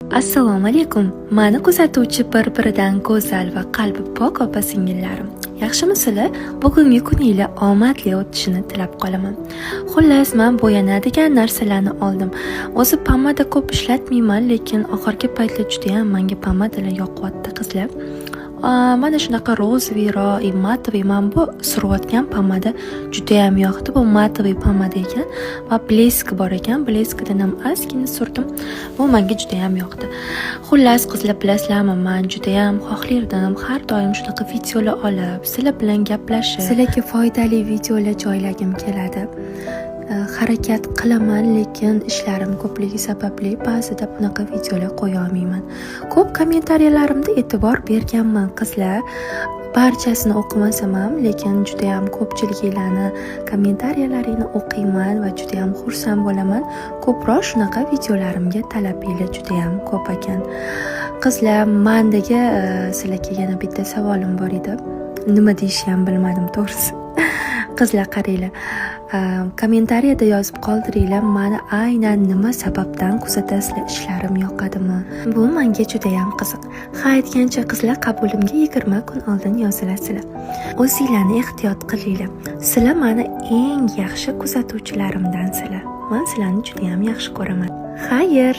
Assalomu alaykum. Meni kuzatuvchi bir-biridan go'zal va qalbi pok opa-singillarim. Yaxshimisizlar? Bugungi kuninglar omadli o'tishini tilab qolaman. Xullas, men bo'yanadigan narsalarni oldim. O'zi pomada ko'p ishlatmayman, lekin oxirgi paytlar juda ham menga pomadalar yoqyapti qizlar. Mana shunaqa rozviy, matoviy, men bu surayotgan pomada juda ham yoqdi. Bu matoviy pomada ekan va blesk bor ekan. Bleskdan ham ozgina surdim. Bu menga juda ham yoqdi. Xullas, qizlar bilasizlarmi, men juda ham xohlardim har doim shunaqa videolar olib, sizlar bilan gaplashib, sizlarga foydali videolar joylagim keladi. Harakat qilaman, lekin ishlarim ko'pligi sababli ba'zida bunaqa videolar qo'ya olmayman. Ko'p kommentariyallarimda e'tibor berganman qizlar. Barchasini o'qimasam ham, lekin juda ham ko'pchiliklarni kommentariyalarini o'qiyman va juda ham xursand bo'laman. Ko'proq shunaqa videolarimga talabinglar juda ham ko'p ekan. Qizlar, mendagi sizlarga yana bitta savolim bor edi. Nima deyishni ham bilmadim to'g'risi. Qizlar, qaranglar. Kommentariyada yozib qoldiringlar, meni aynan nima sababdan kuzatasizlar, ishlarim yoqadimi? Bu menga juda ham qiziq. Aytgancha qizlar, qabulimga 20 kun oldin yozilasizlar. O'zingizlarni ehtiyot qilinglar. Sizlar meni eng yaxshi kuzatuvchilarimdansizlar. Men sizlarni juda ham yaxshi ko'raman. Xayr.